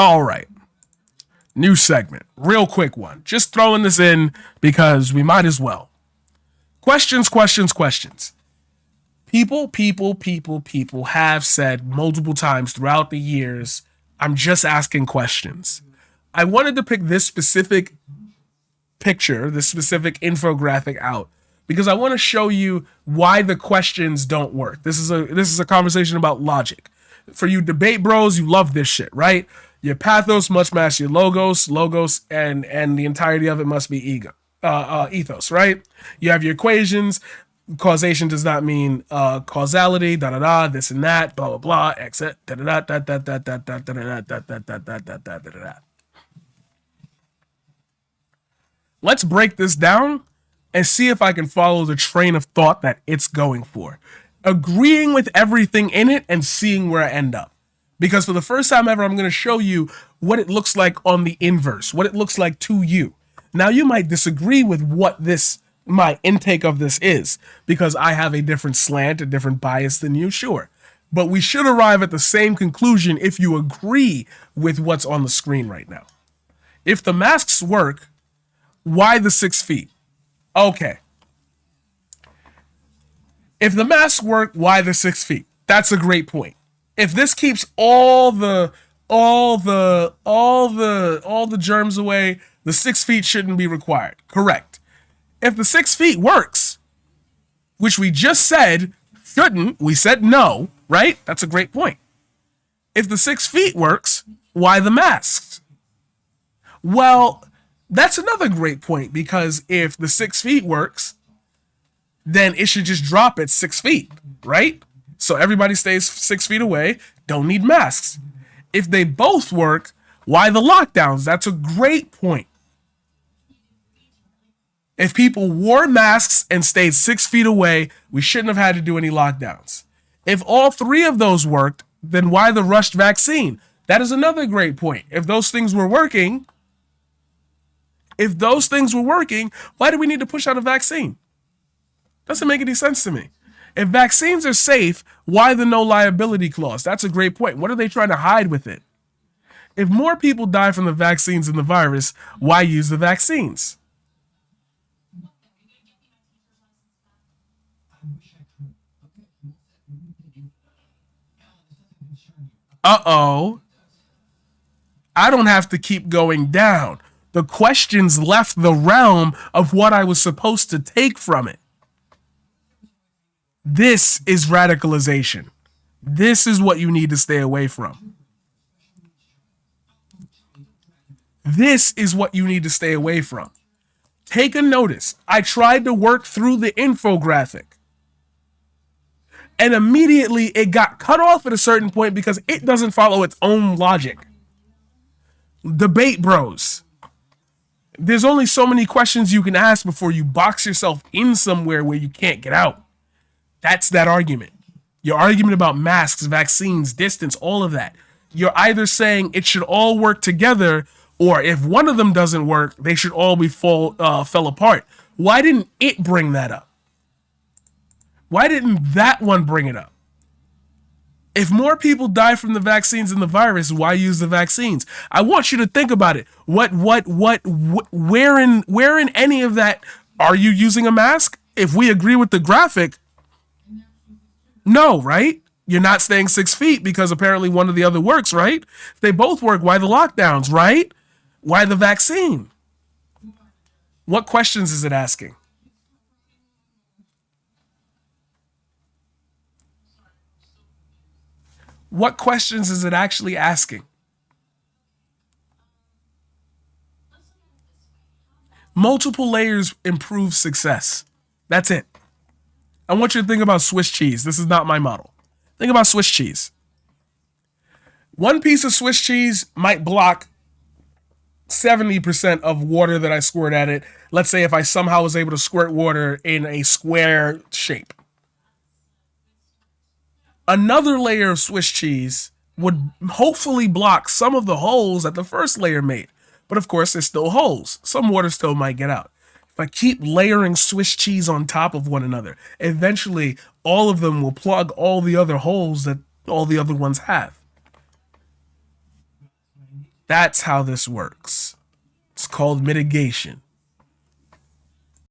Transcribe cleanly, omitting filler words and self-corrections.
All right. New segment. Real quick one. Just throwing this in because we might as well. Questions, questions, questions. People have said multiple times throughout the years, I'm just asking questions. I wanted to pick this specific picture, this specific infographic out because I want to show you why the questions don't work. This is a conversation about logic. For you debate bros, you love this shit, right? Your pathos must match your logos, and the entirety of it must be ethos, right? You have your equations. Causation does not mean causality, this and that, blah, blah, blah, exit, Let's break this down and see if I can follow the train of thought that it's going for. Agreeing with everything in it and seeing where I end up. Because for the first time ever, I'm going to show you what it looks like on the inverse, what it looks like to you. Now, you might disagree with what my intake of this is, because I have a different slant, a different bias than you, sure. But we should arrive at the same conclusion if you agree with what's on the screen right now. If the masks work, why the 6 feet? Okay. If the masks work, why the 6 feet? That's a great point. If this keeps all the germs away, the 6 feet shouldn't be required. Correct. If the 6 feet works, which we just said shouldn't, we said no, right? That's a great point. If the 6 feet works, why the masks? Well, that's another great point, because if the 6 feet works, then it should just drop at 6 feet, right? So everybody stays 6 feet away, don't need masks. If they both work, why the lockdowns? That's a great point. If people wore masks and stayed 6 feet away, we shouldn't have had to do any lockdowns. If all three of those worked, then why the rushed vaccine? That is another great point. If those things were working, why do we need to push out a vaccine? Doesn't make any sense to me. If vaccines are safe, why the no liability clause? That's a great point. What are they trying to hide with it? If more people die from the vaccines than the virus, why use the vaccines? Uh-oh. I don't have to keep going down. The questions left the realm of what I was supposed to take from it. This is radicalization. This is what you need to stay away from. This is what you need to stay away from. Take a notice. I tried to work through the infographic, and immediately it got cut off at a certain point because it doesn't follow its own logic. Debate bros. There's only so many questions you can ask before you box yourself in somewhere where you can't get out. That's that argument. Your argument about masks, vaccines, distance, all of that. You're either saying it should all work together, or if one of them doesn't work, they should all be fell apart. Why didn't it bring that up? Why didn't that one bring it up? If more people die from the vaccines than the virus, why use the vaccines? I want you to think about it. Where in any of that are you using a mask? If we agree with the graphic, no, right? You're not staying 6 feet because apparently one or the other works, right? If they both work, why the lockdowns, right? Why the vaccine? What questions is it asking? What questions is it actually asking? Multiple layers improve success. That's it. I want you to think about Swiss cheese. This is not my model. Think about Swiss cheese. One piece of Swiss cheese might block 70% of water that I squirt at it. Let's say if I somehow was able to squirt water in a square shape. Another layer of Swiss cheese would hopefully block some of the holes that the first layer made. But of course, there's still holes. Some water still might get out. If I keep layering Swiss cheese on top of one another, eventually all of them will plug all the other holes that all the other ones have. That's how this works. It's called mitigation.